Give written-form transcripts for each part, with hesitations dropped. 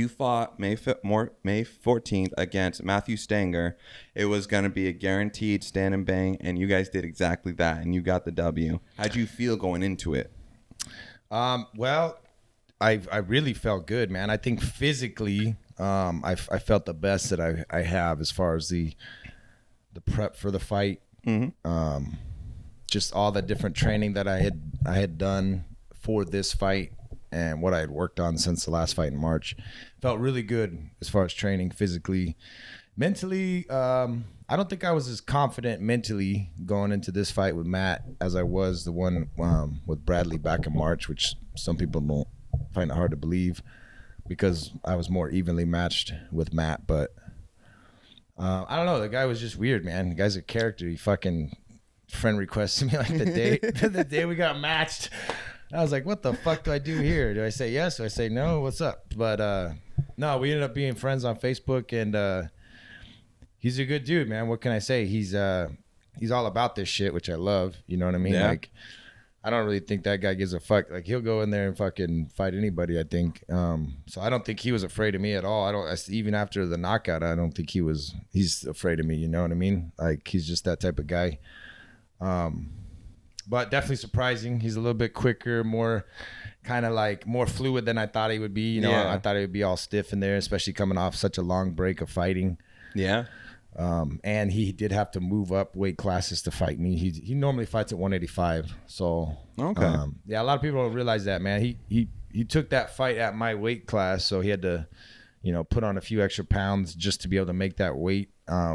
you fought May 14th against Matthew Stanger, it was going to be a guaranteed stand and bang, and you guys did exactly that, and you got the W. How'd you feel going into it? Well, I really felt good, man. I think physically, I felt the best that I have as far as the prep for the fight. Mm-hmm. Just all the different training that I had done for this fight and what I had worked on since the last fight in March. Felt really good as far as training physically. Mentally, I don't think I was as confident mentally going into this fight with Matt as I was the one with Bradley back in March, which some people don't find it hard to believe because I was more evenly matched with Matt. But I don't know. The guy was just weird, man. The guy's a character. He fucking friend requested me like the day we got matched. I was like, what the fuck do I do here? Do I say yes? Do I say no? What's up? But no, we ended up being friends on Facebook, and he's a good dude, man. What can I say? He's all about this shit, which I love. You know what I mean? Yeah. Like, I don't really think that guy gives a fuck. Like, he'll go in there and fucking fight anybody, I think. So I don't think he was afraid of me at all. Even after the knockout, I don't think he's afraid of me. You know what I mean? Like, he's just that type of guy. But definitely surprising. He's a little bit quicker, more kind of like more fluid than I thought he would be. You know, Yeah. I thought he would be all stiff in there, especially coming off such a long break of fighting. Yeah. And he did have to move up weight classes to fight me. He normally fights at 185. So Okay. Yeah, a lot of people don't realize that, man. He took that fight at my weight class, so he had to, you know, put on a few extra pounds just to be able to make that weight,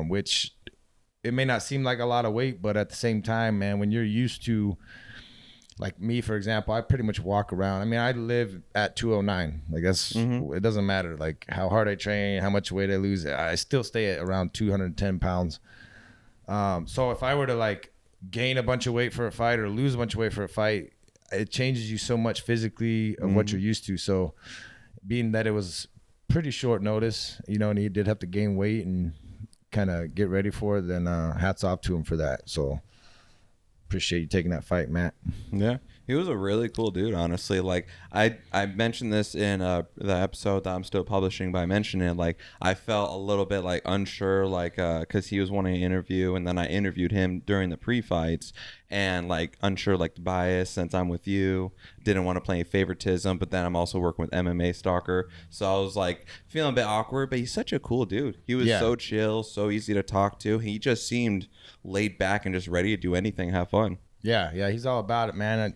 which it may not seem like a lot of weight, but at the same time, man, when you're used to, like me, for example, I pretty much walk around. I mean, I live at 209. Like, that's, It doesn't matter, like, how hard I train, how much weight I lose. I still stay at around 210 pounds. So if I were to, like, gain a bunch of weight for a fight or lose a bunch of weight for a fight, it changes you so much physically of what you're used to. So being that it was pretty short notice, you know, and he did have to gain weight and kind of get ready for it, then hats off to him for that. So appreciate you taking that fight, Matt. Yeah, he was a really cool dude, honestly. Like, I mentioned this in the episode that I'm still publishing by mentioning it. Like, I felt a little bit like unsure, like because he was wanting to interview, and then I interviewed him during the pre-fights, and like unsure, like the bias since I'm with you, didn't want to play favoritism, but then I'm also working with MMA Stalker, so I was like feeling a bit awkward. But he's such a cool dude. He was so chill, so easy to talk to. He just seemed laid back and just ready to do anything, have fun. Yeah, he's all about it, man.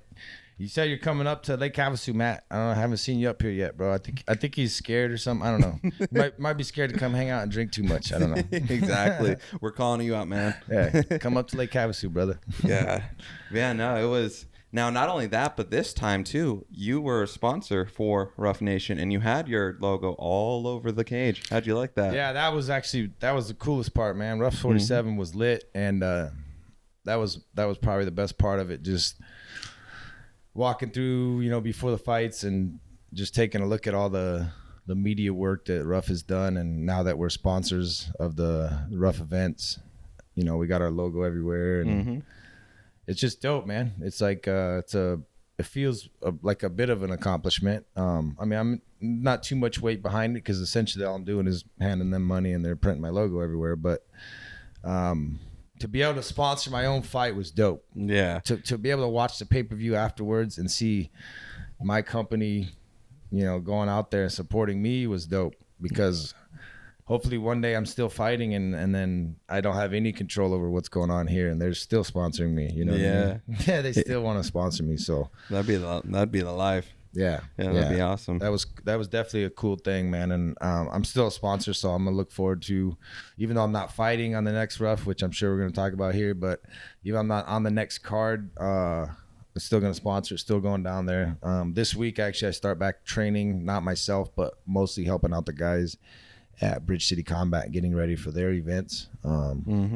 You said you're coming up to Lake Havasu, Matt. I don't know, I haven't seen you up here yet, bro. I think he's scared or something. I don't know. might be scared to come hang out and drink too much. I don't know. Exactly. We're calling you out, man. Yeah, come up to Lake Havasu, brother. Yeah. No, it was. Now, not only that, but this time too, you were a sponsor for RUF Nation, and you had your logo all over the cage. How'd you like that? Yeah, that was the coolest part, man. RUF 47 was lit, and that was probably the best part of it. Just walking through, you know, before the fights and just taking a look at all the media work that RUF has done, and now that we're sponsors of the RUF events, you know, we got our logo everywhere, and it's just dope, man. It's like it feels like a bit of an accomplishment. I mean, I'm not too much weight behind it because essentially all I'm doing is handing them money and they're printing my logo everywhere. But to be able to sponsor my own fight was dope. Yeah. To be able to watch the pay-per-view afterwards and see my company, you know, going out there and supporting me was dope, because hopefully one day I'm still fighting and then I don't have any control over what's going on here, and they're still sponsoring me, you know what I mean? Yeah, they still want to sponsor me, so that'd be the life. Yeah, that'd be awesome. That was definitely a cool thing, man. And I'm still a sponsor, so I'm gonna look forward to, even though I'm not fighting on the next RUF, which I'm sure we're gonna talk about here, but even though I'm not on the next card, I'm still gonna sponsor it, still going down there. This week, actually, I start back training, not myself, but mostly helping out the guys at Bridge City Combat, getting ready for their events.